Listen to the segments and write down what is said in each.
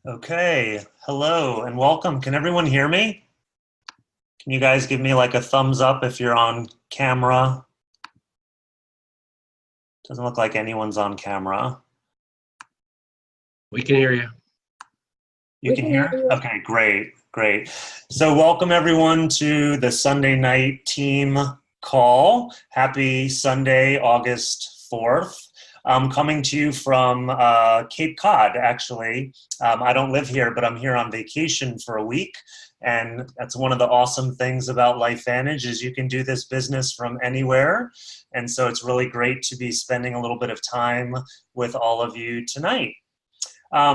Okay, hello and welcome. Can everyone hear me? Can you guys give me like a thumbs up if you're on camera? Doesn't look like anyone's on camera. We can hear you. You can hear? Okay, great, great. So welcome everyone to the Sunday night team call. Happy Sunday, August 4th. I'm coming to you from Cape Cod, actually. I don't live here, but I'm here on vacation for a week. And that's one of the awesome things about LifeVantage is you can do this business from anywhere. And so it's really great to be spending a little bit of time with all of you tonight.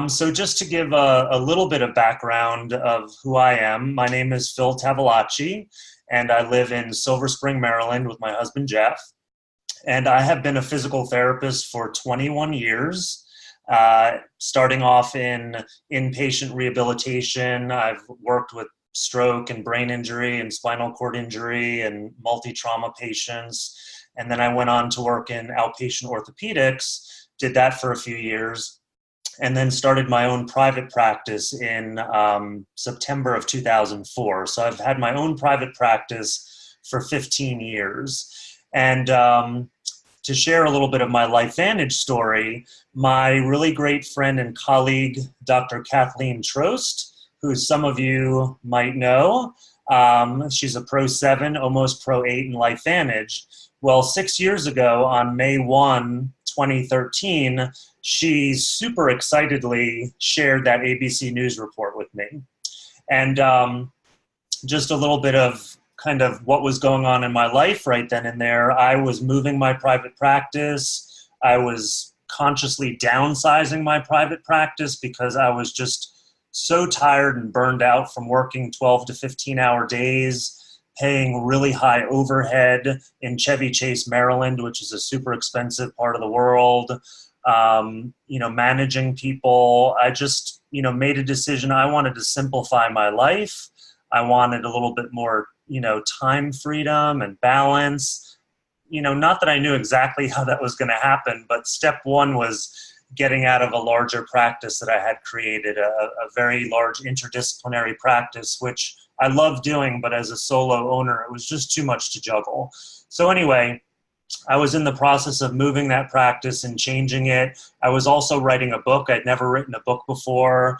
So just to give a little bit of background of who I am, my name is Phil Tavolacci, and I live in Silver Spring, Maryland with my husband, Jeff. And I have been a physical therapist for 21 years, starting off in inpatient rehabilitation. I've worked with stroke and brain injury and spinal cord injury and multi-trauma patients. And then I went on to work in outpatient orthopedics, did that for a few years, and then started my own private practice in September of 2004. So I've had my own private practice for 15 years. And to share a little bit of my LifeVantage story, my really great friend and colleague, Dr. Kathleen Trost, who some of you might know, she's a Pro 7, almost Pro 8 in LifeVantage. Well, 6 years ago on May 1, 2013, she super excitedly shared that ABC News report with me. And just a little bit of kind of what was going on in my life right then and there. I was moving my private practice. I was consciously downsizing my private practice because I was just so tired and burned out from working 12 to 15-hour days, paying really high overhead in Chevy Chase, Maryland, which is a super expensive part of the world. Managing people. I just, made a decision. I wanted to simplify my life. I wanted a little bit more, time freedom and balance. Not that I knew exactly how that was going to happen, but step one was getting out of a larger practice that I had created, a very large interdisciplinary practice, which I love doing, but as a solo owner, it was just too much to juggle. So anyway, I was in the process of moving that practice and changing it. I was also writing a book. I'd never written a book before.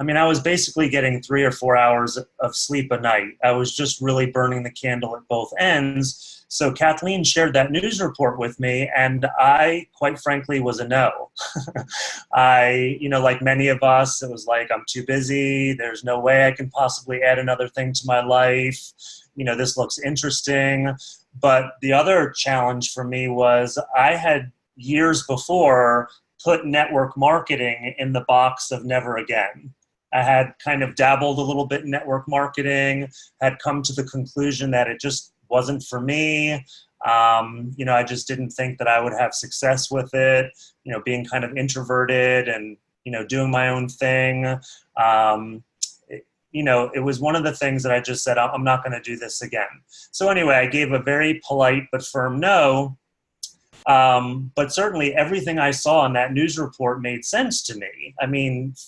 I was basically getting 3 or 4 hours of sleep a night. I was just really burning the candle at both ends. So Kathleen shared that news report with me, and I, quite frankly, was a no. Like many of us, it was like, I'm too busy. There's no way I can possibly add another thing to my life. This looks interesting. But the other challenge for me was I had years before put network marketing in the box of never again. I had kind of dabbled a little bit in network marketing, had come to the conclusion that it just wasn't for me. I just didn't think that I would have success with it, being kind of introverted and, doing my own thing. It was one of the things that I just said, I'm not going to do this again. So anyway, I gave a very polite but firm no. But certainly everything I saw in that news report made sense to me.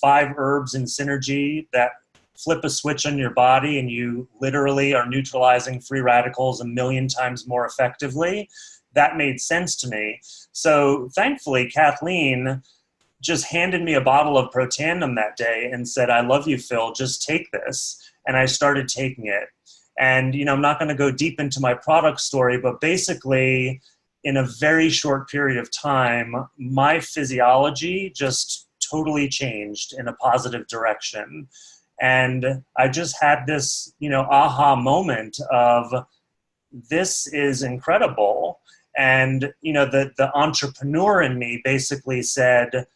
5 herbs in synergy that flip a switch on your body and you literally are neutralizing free radicals 1,000,000 times more effectively. That made sense to me. So thankfully, Kathleen just handed me a bottle of Protandim that day and said, I love you, Phil, just take this. And I started taking it. And, I'm not going to go deep into my product story, but basically in a very short period of time, my physiology just totally changed in a positive direction. And I just had this, aha moment of this is incredible. And, the entrepreneur in me basically said,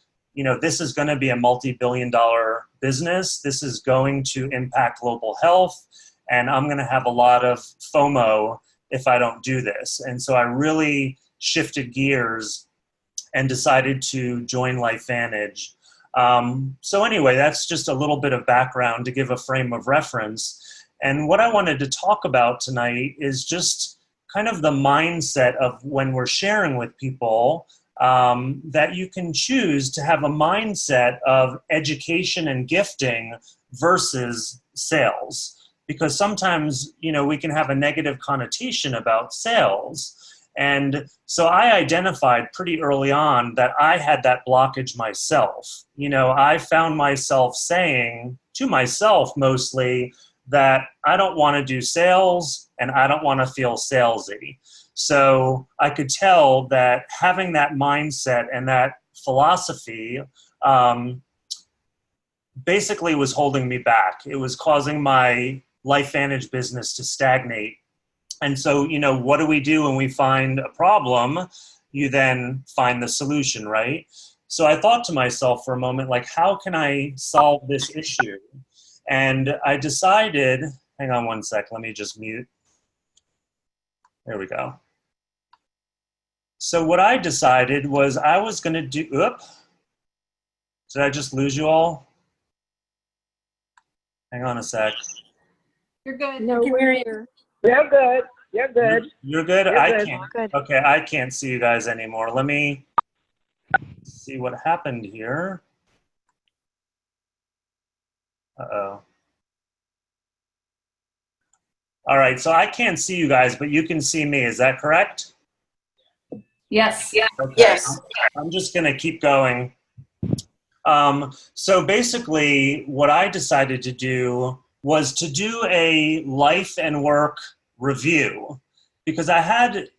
this is going to be a multi-billion-dollar business. This is going to impact global health. And I'm going to have a lot of FOMO if I don't do this. And so I really shifted gears and decided to join LifeVantage. So anyway, that's just a little bit of background to give a frame of reference. And what I wanted to talk about tonight is just kind of the mindset of when we're sharing with people, that you can choose to have a mindset of education and gifting versus sales. Because sometimes, we can have a negative connotation about sales. And so I identified pretty early on that I had that blockage myself. I found myself saying to myself mostly that I don't want to do sales and I don't want to feel salesy. So I could tell that having that mindset and that philosophy basically was holding me back. It was causing my LifeVantage business to stagnate. And so, what do we do when we find a problem? You then find the solution, right? So I thought to myself for a moment, like, how can I solve this issue? And I decided, hang on one sec, let me just mute. There we go. So what I decided was I was going to do, did I just lose you all? Hang on a sec. You're good. No, we're here. You're good. You're good. You're good? You're I good. can't. Good. Okay, I can't see you guys anymore. Let me see what happened here. Uh-oh. All right, so I can't see you guys, but you can see me. Is that correct? Yes. Yeah. Okay. Yes. I'm just going to keep going. So basically, what I decided to do was to do a life and work review, because I had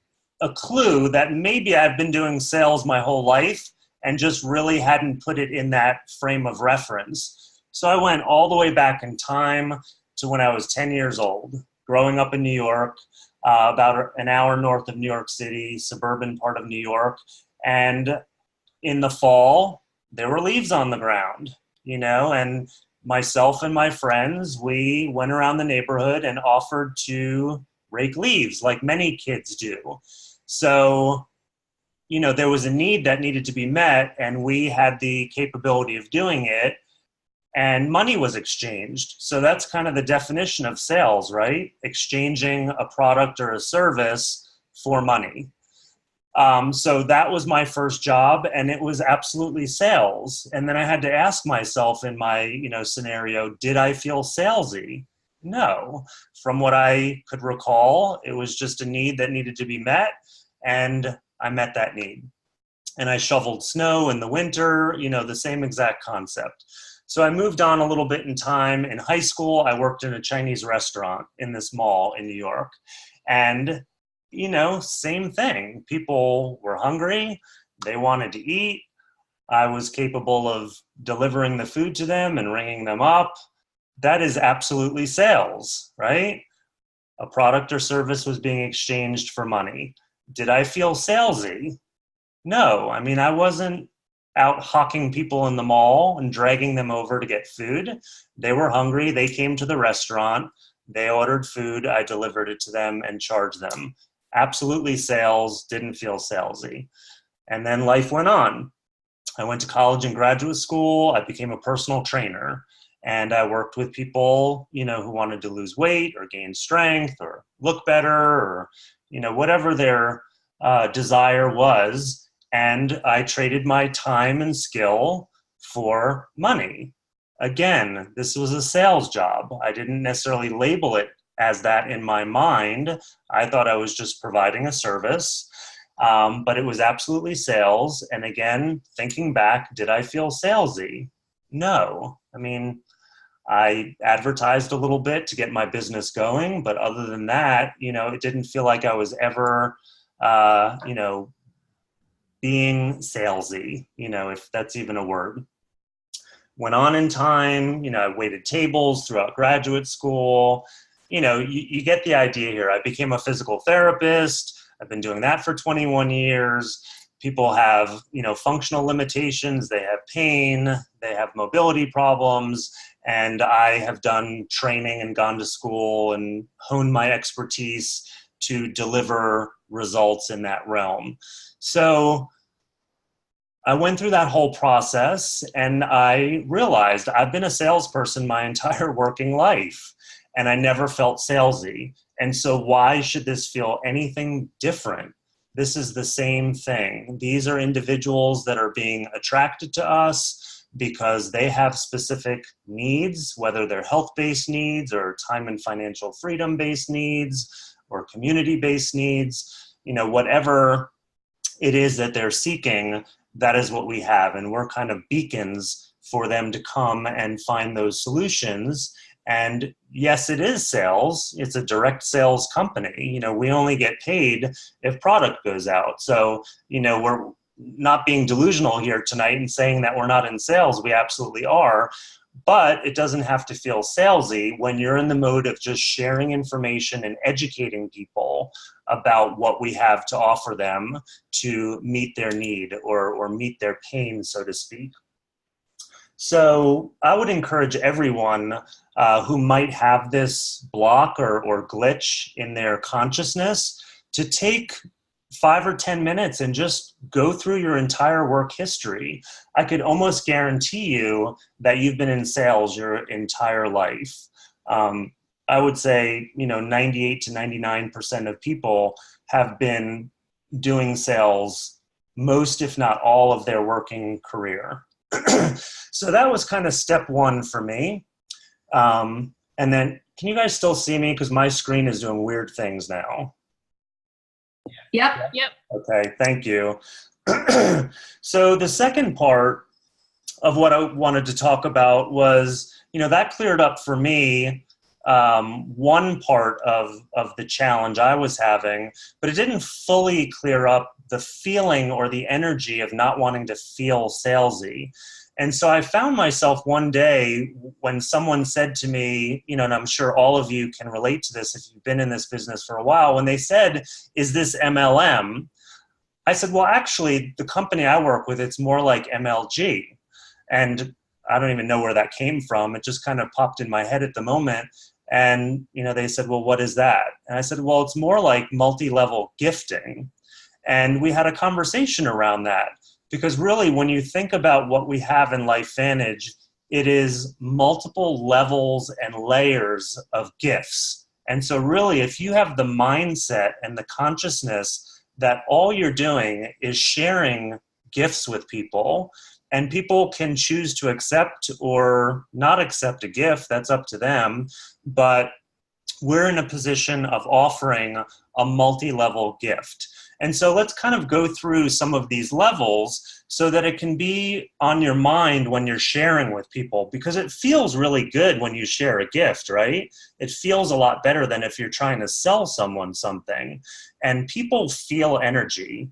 a clue that maybe I've been doing sales my whole life and just really hadn't put it in that frame of reference. So I went all the way back in time to when I was 10 years old, growing up in New York, about an hour north of New York City, suburban part of New York. And in the fall, there were leaves on the ground, and myself and my friends, we went around the neighborhood and offered to rake leaves like many kids do. So, there was a need that needed to be met, and we had the capability of doing it, and money was exchanged. So that's kind of the definition of sales, right? Exchanging a product or a service for money. So that was my first job, and it was absolutely sales. And then I had to ask myself in my, scenario, did I feel salesy? No. From what I could recall, it was just a need that needed to be met, and I met that need. And I shoveled snow in the winter, the same exact concept. So I moved on a little bit in time. In high school, I worked in a Chinese restaurant in this mall in New York. And same thing. People were hungry. They wanted to eat. I was capable of delivering the food to them and ringing them up. That is absolutely sales, right? A product or service was being exchanged for money. Did I feel salesy? No. I wasn't out hawking people in the mall and dragging them over to get food. They were hungry. They came to the restaurant. They ordered food. I delivered it to them and charged them. Absolutely sales, didn't feel salesy. And then life went on. I went to college and graduate school. I became a personal trainer, and I worked with people, who wanted to lose weight or gain strength or look better or, whatever their desire was. And I traded my time and skill for money. Again, this was a sales job. I didn't necessarily label it as that in my mind. I thought I was just providing a service, but it was absolutely sales. And again, thinking back, did I feel salesy? No. I advertised a little bit to get my business going, but other than that, it didn't feel like I was ever, being salesy, if that's even a word. Went on in time, I waited tables throughout graduate school. You get the idea here. I became a physical therapist. I've been doing that for 21 years. People have, functional limitations. They have pain. They have mobility problems. And I have done training and gone to school and honed my expertise to deliver results in that realm. So I went through that whole process, and I realized I've been a salesperson my entire working life, and I never felt salesy. And so why should this feel anything different? this is the same thing. These are individuals that are being attracted to us because they have specific needs, whether they're health-based needs or time and financial freedom-based needs or community-based needs, whatever it is that they're seeking, that is what we have. And we're kind of beacons for them to come and find those solutions. And yes, it is sales. It's a direct sales company. We only get paid if product goes out. So, we're not being delusional here tonight and saying that we're not in sales. We absolutely are. But it doesn't have to feel salesy when you're in the mode of just sharing information and educating people about what we have to offer them to meet their need or meet their pain, so to speak. So I would encourage everyone who might have this block or glitch in their consciousness to take 5 or 10 minutes and just go through your entire work history. I could almost guarantee you that you've been in sales your entire life. I would say, 98 to 99% of people have been doing sales most, if not all, of their working career. So that was kind of step one for me. And then, can you guys still see me? Because my screen is doing weird things now. Yep. Okay, thank you. So the second part of what I wanted to talk about was, that cleared up for me one part of the challenge I was having, but it didn't fully clear up the feeling or the energy of not wanting to feel salesy. And so I found myself one day when someone said to me, and I'm sure all of you can relate to this if you've been in this business for a while, when they said, "Is this MLM?" I said, well, actually, the company I work with, it's more like MLG. And I don't even know where that came from. It just kind of popped in my head at the moment. And, they said, well, what is that? And I said, well, it's more like multi-level gifting. And we had a conversation around that. Because really, when you think about what we have in LifeVantage, it is multiple levels and layers of gifts. And so really, if you have the mindset and the consciousness that all you're doing is sharing gifts with people, and people can choose to accept or not accept a gift, that's up to them, but we're in a position of offering a multi-level gift. And so let's kind of go through some of these levels so that it can be on your mind when you're sharing with people, because it feels really good when you share a gift, right? It feels a lot better than if you're trying to sell someone something. And people feel energy,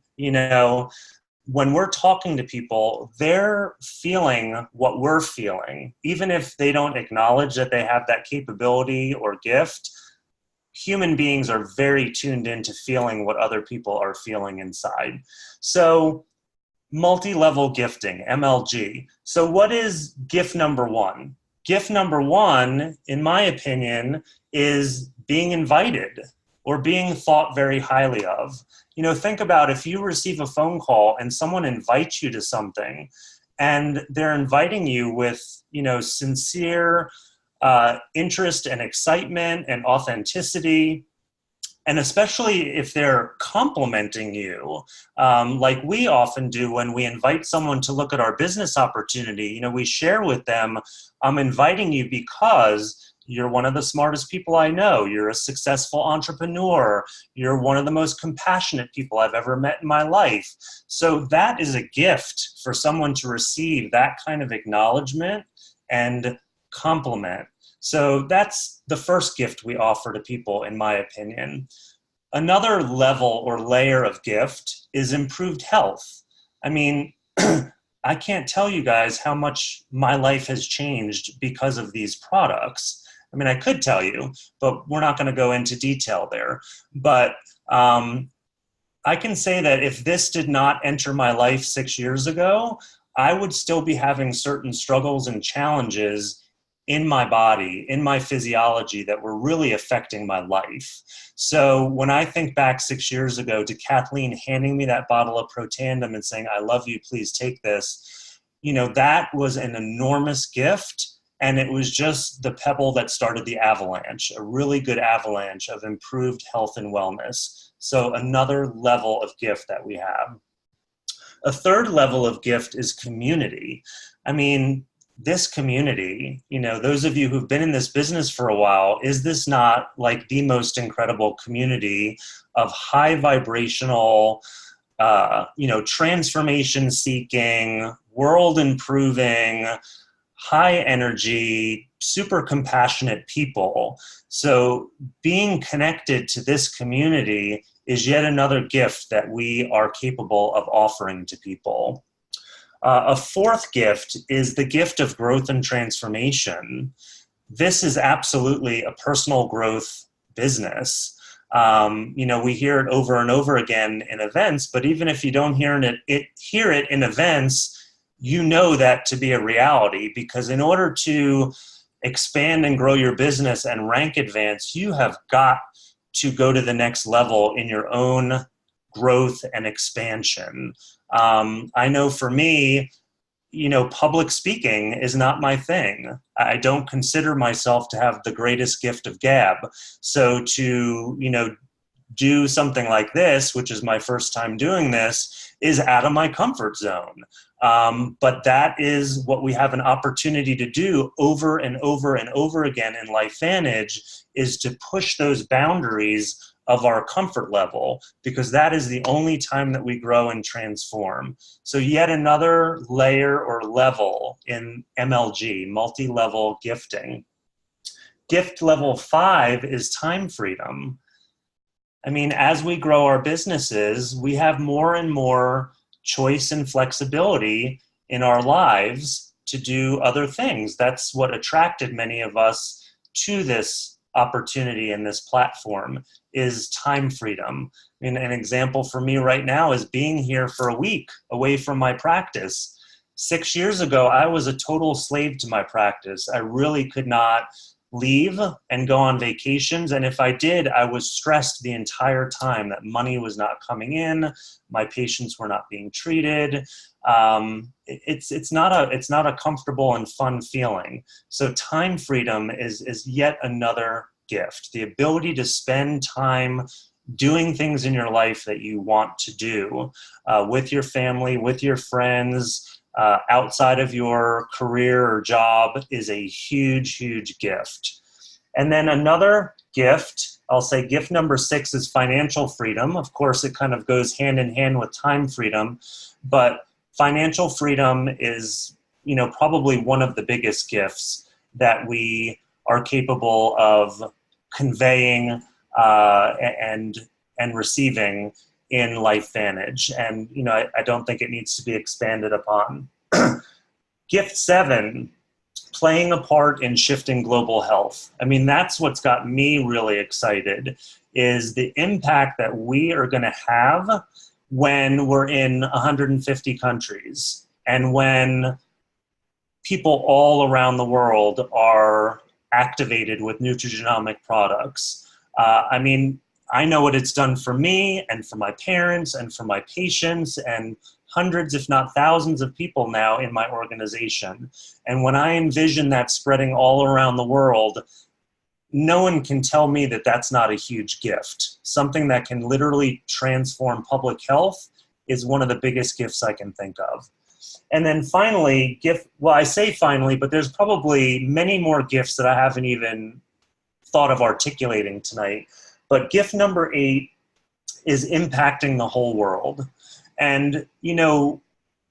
when we're talking to people, they're feeling what we're feeling. Even if they don't acknowledge that they have that capability or gift, human beings are very tuned into feeling what other people are feeling inside. So multi-level gifting, MLG. So what is gift number one? Gift number one, in my opinion, is being invited or being thought very highly of. Think about if you receive a phone call and someone invites you to something and they're inviting you with, sincere interest and excitement and authenticity, and especially if they're complimenting you, like we often do when we invite someone to look at our business opportunity. We share with them, I'm inviting you because you're one of the smartest people I know. You're a successful entrepreneur. You're one of the most compassionate people I've ever met in my life. So that is a gift for someone to receive that kind of acknowledgement and compliment. So that's the first gift we offer to people, in my opinion. Another level or layer of gift is improved health. I mean, I can't tell you guys how much my life has changed because of these products. I mean, I could tell you, but we're not going to go into detail there. But I can say that if this did not enter my life 6 years ago, I would still be having certain struggles and challenges in my body, in my physiology that were really affecting my life. So when I think back 6 years ago to Kathleen handing me that bottle of Protandim and saying, I love you, please take this, that was an enormous gift. and it was just the pebble that started the avalanche, a really good avalanche of improved health and wellness. So another level of gift that we have. A third level of gift is community. I mean, this community, those of you who've been in this business for a while, is this not like the most incredible community of high vibrational, transformation seeking, world improving, high energy, super compassionate people? So being connected to this community is yet another gift that we are capable of offering to people. A fourth gift is the gift of growth and transformation. This is absolutely a personal growth business. We hear it over and over again in events, but even if you don't hear it in events, you know that to be a reality, because in order to expand and grow your business and rank advance, you have got to go to the next level in your own growth and expansion. I know for me, public speaking is not my thing. I don't consider myself to have the greatest gift of gab. So to, do something like this, which is my first time doing this, is out of my comfort zone. But that is what we have an opportunity to do over and over and over again in LifeVantage, is to push those boundaries of our comfort level, because that is the only time that we grow and transform. So yet another layer or level in MLG, multi-level gifting. Gift level 5 is time freedom. I mean, as we grow our businesses, we have more and more choice and flexibility in our lives to do other things. That's what attracted many of us to this opportunity and this platform, is time freedom. I mean, an example for me right now is being here for a week away from my practice. 6 years ago, I was a total slave to my practice. I really could not leave and go on vacations. And if I did, I was stressed the entire time that money was not coming in, my patients were not being treated. It's not a comfortable and fun feeling. So time freedom is yet another gift. The ability to spend time doing things in your life that you want to do, with your family, with your friends, outside of your career or job, is a huge, huge gift. And then another gift, I'll say gift number 6, is financial freedom. Of course, it kind of goes hand in hand with time freedom, but financial freedom is, probably one of the biggest gifts that we are capable of conveying and receiving in LifeVantage. And, I don't think it needs to be expanded upon. Gift 7, playing a part in shifting global health. I mean, that's what's got me really excited, is the impact that we are going to have when we're in 150 countries and when people all around the world are activated with nutrigenomic products. I mean, I know what it's done for me and for my parents and for my patients and hundreds, if not thousands, of people now in my organization. And when I envision that spreading all around the world, no one can tell me that that's not a huge gift. Something that can literally transform public health is one of the biggest gifts I can think of. And then finally, I say finally, but there's probably many more gifts that I haven't even thought of articulating tonight. But gift number 8 is impacting the whole world. And,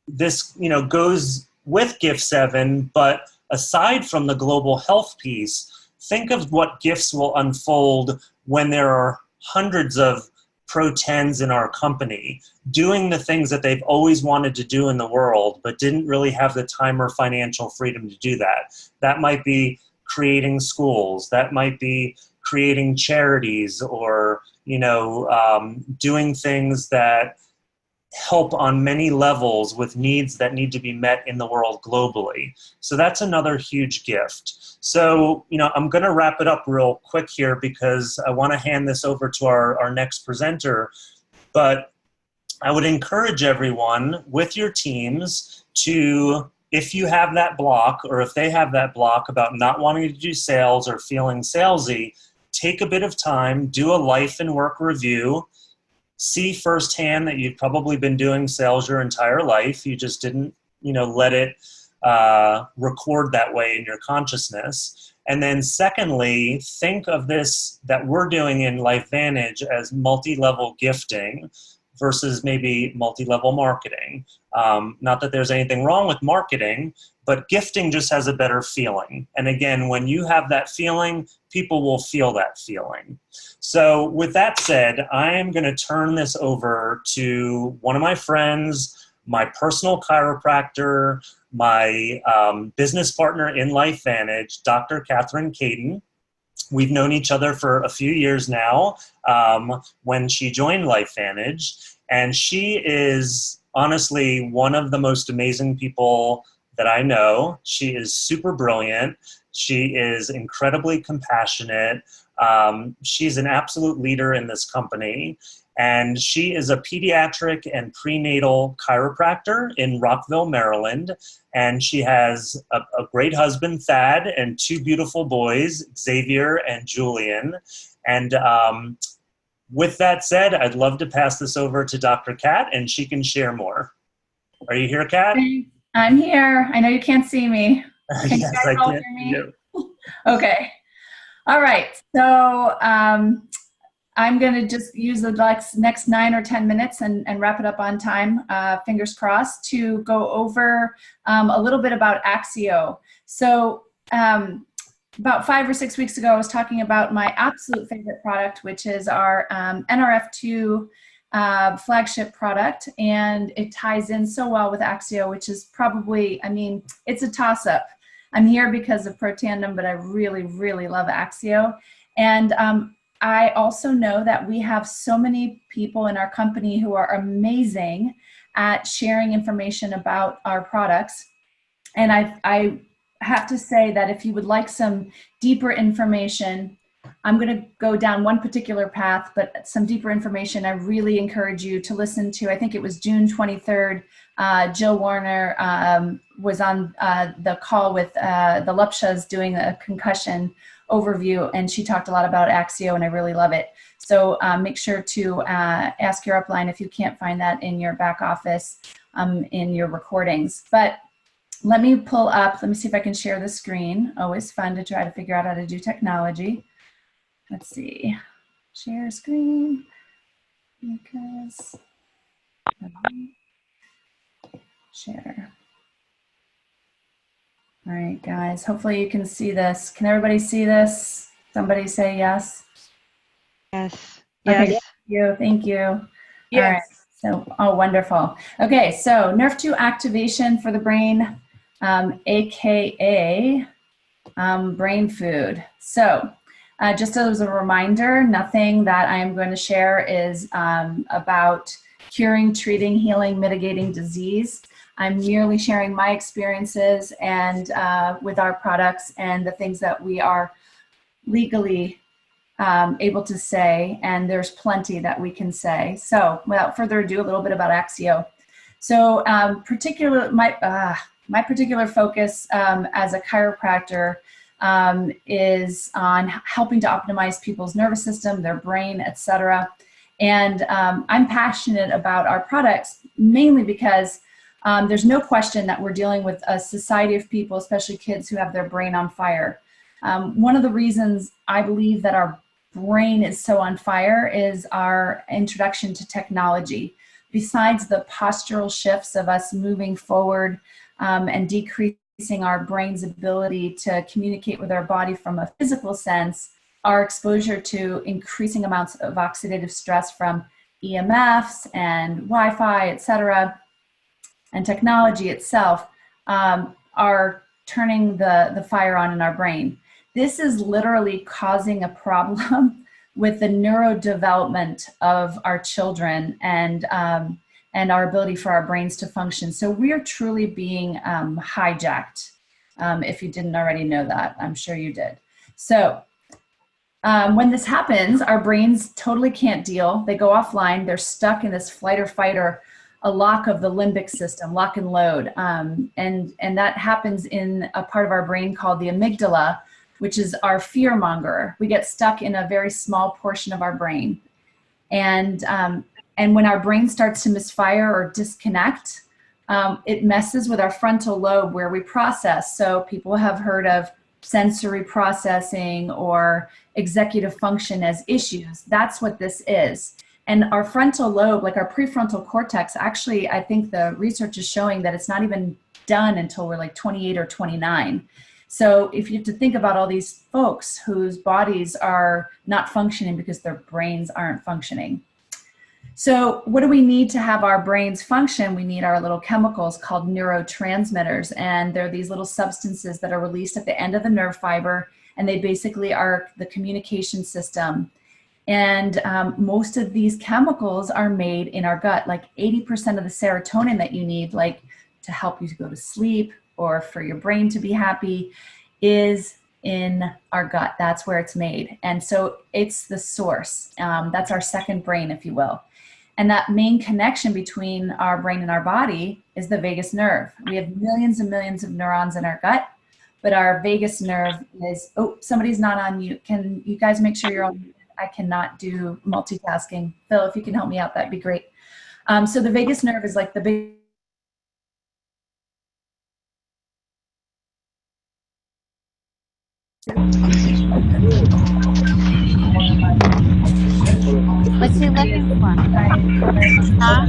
this, goes with gift 7, but aside from the global health piece, think of what gifts will unfold when there are hundreds of Pro 10s in our company doing the things that they've always wanted to do in the world, but didn't really have the time or financial freedom to do that. That might be creating schools. That might be creating charities, or, doing things that help on many levels with needs that need to be met in the world globally. So that's another huge gift. So, I'm going to wrap it up real quick here because I want to hand this over to our next presenter. But I would encourage everyone with your teams to, if you have that block, or if they have that block about not wanting to do sales or feeling salesy, take a bit of time, do a life and work review, see firsthand that you've probably been doing sales your entire life. You just didn't, let it record that way in your consciousness. And then secondly, think of this that we're doing in LifeVantage as multi-level gifting versus maybe multi-level marketing. Not that there's anything wrong with marketing, but gifting just has a better feeling. And again, when you have that feeling, people will feel that feeling. So with that said, I am going to turn this over to one of my friends, my personal chiropractor, my business partner in LifeVantage, Dr. Catherine Caden. We've known each other for a few years now when she joined LifeVantage, and she is honestly one of the most amazing people that I know. She is super brilliant. She is incredibly compassionate. She's an absolute leader in this company. And she is a pediatric and prenatal chiropractor in Rockville, Maryland. And she has a great husband, Thad, and two beautiful boys, Xavier and Julian. And with that said, I'd love to pass this over to Dr. Kat, and she can share more. Are you here, Kat? I'm here. I know you can't see me. Can Yes, you guys I all can. hear me? Okay. All right. So I'm going to just use the next 9 or 10 minutes and wrap it up on time, fingers crossed, to go over a little bit about Axio. So about 5 or 6 weeks ago, I was talking about my absolute favorite product, which is our NRF2 flagship product, and it ties in so well with Axio, which is probably, it's a toss-up. I'm here because of Protandem, but I really, really love Axio. And I also know that we have so many people in our company who are amazing at sharing information about our products. And I have to say that if you would like some deeper information, I'm going to go down one particular path, but some deeper information, I really encourage you to listen to. I think it was June 23rd. Jill Warner was on the call with the Lupshas doing a concussion overview, and she talked a lot about Axio, and I really love it. So make sure to ask your upline if you can't find that in your back office in your recordings. But let me pull up, let me see if I can share the screen. Always fun to try to figure out how to do technology. Let's see, share screen, because, share. All right, guys, hopefully you can see this. Can everybody see this? Somebody say yes. Yes. Okay, Yes. thank you. Yes. All right, so, oh, wonderful. Okay, so NRF2 activation for the brain, AKA brain food. So, just as a reminder, nothing that I am going to share is about curing, treating, healing, mitigating disease. I'm merely sharing my experiences and with our products and the things that we are legally able to say, and there's plenty that we can say. So without further ado, a little bit about Axio. So my particular focus as a chiropractor is on helping to optimize people's nervous system, their brain, etc. And I'm passionate about our products mainly because there's no question that we're dealing with a society of people, especially kids, who have their brain on fire. One of the reasons I believe that our brain is so on fire is our introduction to technology. Besides the postural shifts of us moving forward and decreasing our brain's ability to communicate with our body from a physical sense, our exposure to increasing amounts of oxidative stress from EMFs and Wi-Fi, etc., and technology itself are turning the fire on in our brain. This is literally causing a problem with the neurodevelopment of our children and our ability for our brains to function. So we are truly being hijacked. If you didn't already know that, I'm sure you did. So when this happens, our brains totally can't deal. They go offline. They're stuck in this flight or fight or a lock of the limbic system, lock and load. And that happens in a part of our brain called the amygdala, which is our fear monger. We get stuck in a very small portion of our brain. And when our brain starts to misfire or disconnect, it messes with our frontal lobe where we process. So people have heard of sensory processing or executive function as issues. That's what this is. And our frontal lobe, like our prefrontal cortex, actually, I think the research is showing that it's not even done until we're like 28 or 29. So if you have to think about all these folks whose bodies are not functioning because their brains aren't functioning. So what do we need to have our brains function? We need our little chemicals called neurotransmitters. And they're these little substances that are released at the end of the nerve fiber. And they basically are the communication system. And most of these chemicals are made in our gut, like 80% of the serotonin that you need, like to help you to go to sleep or for your brain to be happy, is in our gut. That's where it's made. And so it's the source. That's our second brain, if you will. And that main connection between our brain and our body is the vagus nerve. We have millions and millions of neurons in our gut, but our vagus nerve is, oh, somebody's not on mute. Can you guys make sure you're on mute? I cannot do multitasking. Phil, if you can help me out, that'd be great. So the vagus nerve is like the big. What's he looking for? Huh?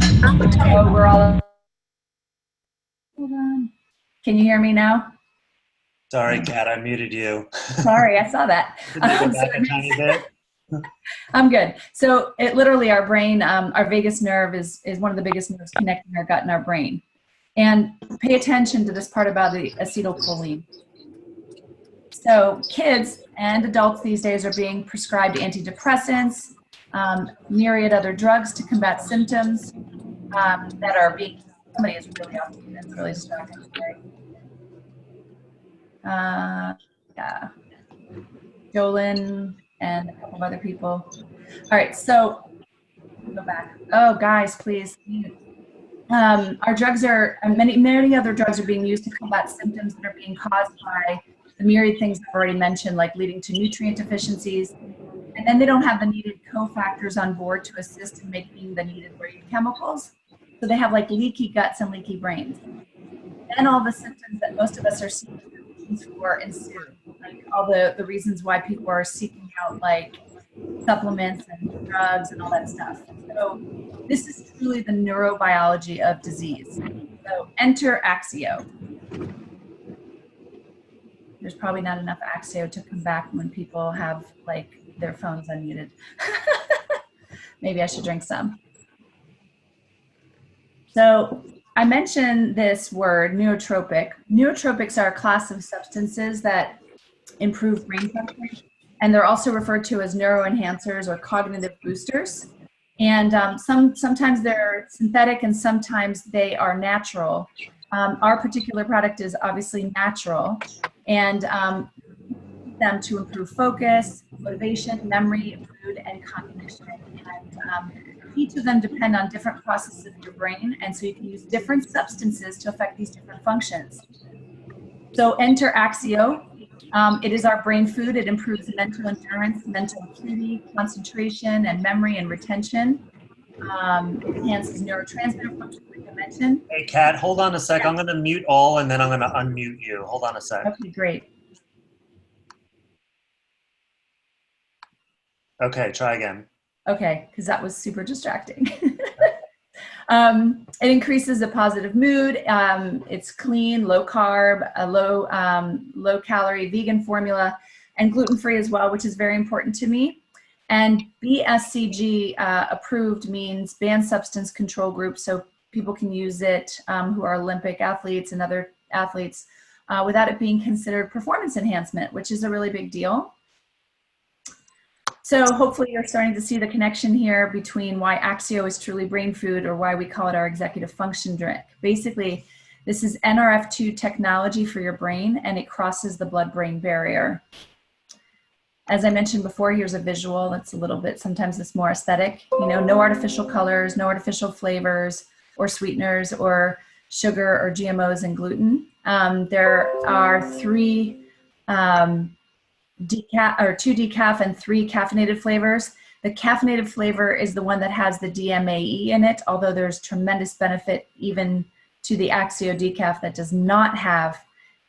Oh, we're all. Hold on. Can you hear me now? Sorry, Kat, I muted you. Sorry, I saw that. Can you go back a tiny bit? I'm good. So it literally, our brain, our vagus nerve is one of the biggest nerves connecting our gut and our brain. And pay attention to this part about the acetylcholine. So kids and adults these days are being prescribed antidepressants, myriad other drugs to combat symptoms that are being, somebody is really off, that's really distracting. Yeah, Jolyn and a couple of other people. All right, so go back. Oh, guys, please. Our drugs are, many other drugs are being used to combat symptoms that are being caused by the myriad things I've already mentioned, like leading to nutrient deficiencies. And then they don't have the needed cofactors on board to assist in making the needed brain chemicals. So they have like leaky guts and leaky brains. And all the symptoms that most of us are seeking for ensue, like all the reasons why people are seeking out like supplements and drugs and all that stuff. So this is truly the neurobiology of disease. So enter Axio. There's probably not enough Axio to come back when people have like their phones unmuted. Maybe I should drink some. So I mentioned this word, neurotropic. Neurotropics are a class of substances that improve brain function, and they're also referred to as neuroenhancers or cognitive boosters. And sometimes they're synthetic and sometimes they are natural. Our particular product is obviously natural, and them to improve focus, motivation, memory, mood, and cognition. And each of them depend on different processes of your brain, and so you can use different substances to affect these different functions. So enter Axio. It is our brain food. It improves mental endurance, mental acuity, concentration, and memory and retention. It enhances neurotransmitter function, like I mentioned. Hey, Kat, hold on a sec. Yeah. I'm going to mute all, and then I'm going to unmute you. Hold on a sec. Okay, great. Okay, try again. Okay, because that was super distracting. It increases a positive mood. It's clean, low carb, a low calorie vegan formula, and gluten-free as well, which is very important to me. And BSCG approved means Banned Substance Control Group, so people can use it who are Olympic athletes and other athletes without it being considered performance enhancement, which is a really big deal. So hopefully you're starting to see the connection here between why Axio is truly brain food, or why we call it our executive function drink. Basically, this is NRF2 technology for your brain, and it crosses the blood-brain barrier. As I mentioned before, here's a visual. It's a little bit, sometimes it's more aesthetic. You know, no artificial colors, no artificial flavors, or sweeteners or sugar or GMOs and gluten. There are two decaf and 3 caffeinated flavors. The caffeinated flavor is the one that has the DMAE in it, although there's tremendous benefit even to the Axio decaf that does not have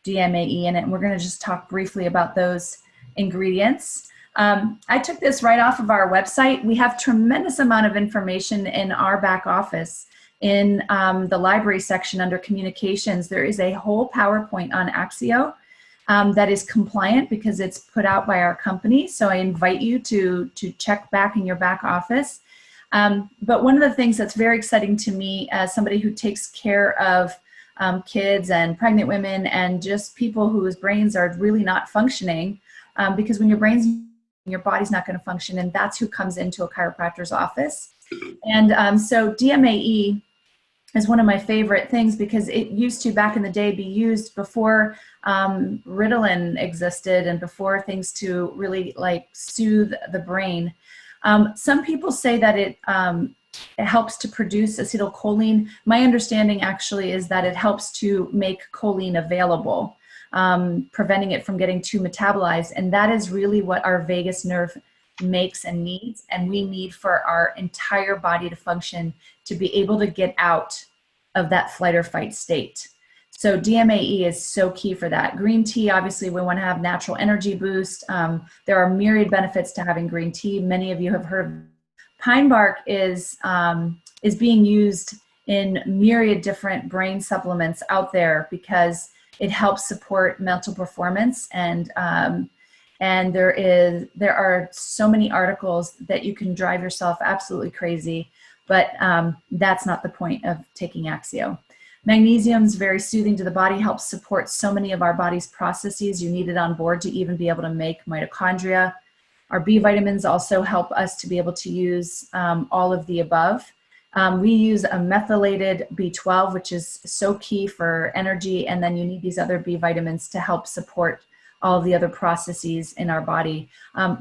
DMAE in it. And we're going to just talk briefly about those ingredients. I took this right off of our website. We have tremendous amount of information in our back office. In the library section under communications, there is a whole PowerPoint on Axio that is compliant because it's put out by our company. So I invite you to check back in your back office. But one of the things that's very exciting to me as somebody who takes care of kids and pregnant women and just people whose brains are really not functioning, because when your body's not going to function, and that's who comes into a chiropractor's office. And so DMAE is one of my favorite things because it used to, back in the day, be used before Ritalin existed and before things to really like soothe the brain. Some people say that it helps to produce acetylcholine. My understanding actually is that it helps to make choline available, preventing it from getting too metabolized. And that is really what our vagus nerve makes and needs. And we need for our entire body to function to be able to get out of that flight or fight state. So DMAE is so key for that. Green tea, obviously we want to have natural energy boost. There are myriad benefits to having green tea. Many of you have heard of pine bark is being used in myriad different brain supplements out there because it helps support mental performance, and there are so many articles that you can drive yourself absolutely crazy, but that's not the point of taking Axio. Magnesium is very soothing to the body, helps support so many of our body's processes. You need it on board to even be able to make mitochondria. Our B vitamins also help us to be able to use all of the above. We use a methylated B12, which is so key for energy, and then you need these other B vitamins to help support all of the other processes in our body.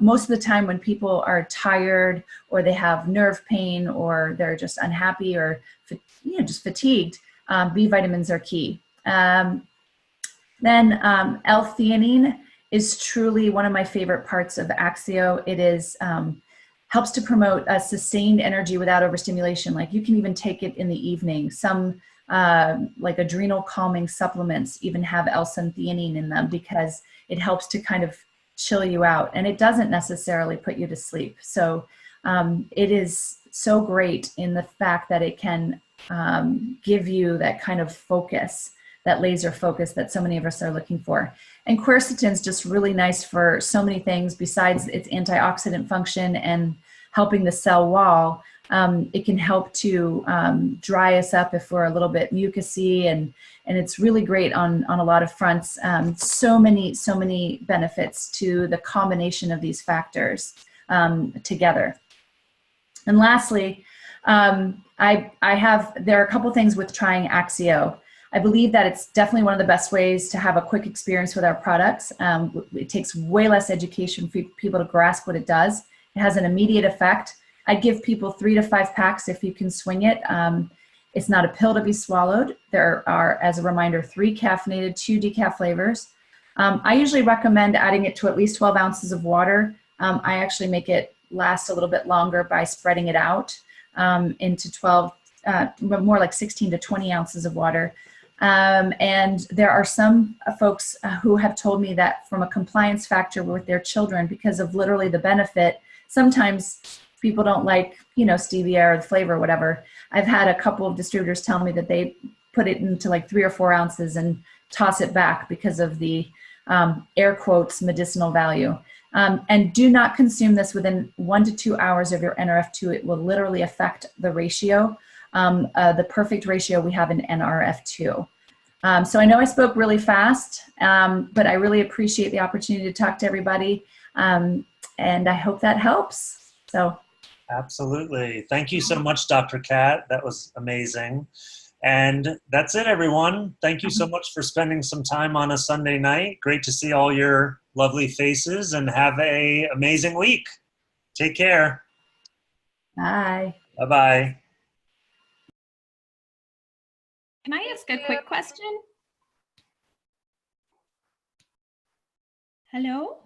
Most of the time when people are tired or they have nerve pain or they're just unhappy or just fatigued, B vitamins are key. Then L-theanine is truly one of my favorite parts of Axio. It is helps to promote a sustained energy without overstimulation. Like you can even take it in the evening. Some like adrenal calming supplements even have L-theanine in them because it helps to kind of chill you out, and it doesn't necessarily put you to sleep. So it is so great in the fact that it can give you that kind of focus, that laser focus that so many of us are looking for. And quercetin is just really nice for so many things besides its antioxidant function and helping the cell wall. It can help to dry us up if we're a little bit mucousy, and it's really great on a lot of fronts. So many benefits to the combination of these factors together. And lastly, there are a couple things with trying Axio. I believe that it's definitely one of the best ways to have a quick experience with our products. It takes way less education for people to grasp what it does. It has an immediate effect. I give people 3 to 5 packs if you can swing it. It's not a pill to be swallowed. There are, as a reminder, 3 caffeinated, 2 decaf flavors. I usually recommend adding it to at least 12 ounces of water. I actually make it last a little bit longer by spreading it out into 12, more like 16 to 20 ounces of water. And there are some folks who have told me that from a compliance factor with their children, because of literally the benefit, sometimes people don't like, stevia or the flavor or whatever. I've had a couple of distributors tell me that they put it into like 3 or 4 ounces and toss it back because of the air quotes medicinal value. And do not consume this within 1 to 2 hours of your NRF2. It will literally affect the ratio, the perfect ratio we have in NRF2. So I know I spoke really fast, but I really appreciate the opportunity to talk to everybody. And I hope that helps. So. Absolutely. Thank you so much, Dr. Kat. That was amazing. And that's it, everyone. Thank you so much for spending some time on a Sunday night. Great to see all your lovely faces, and have an amazing week. Take care. Bye. Bye-bye. Can I ask a quick question? Hello?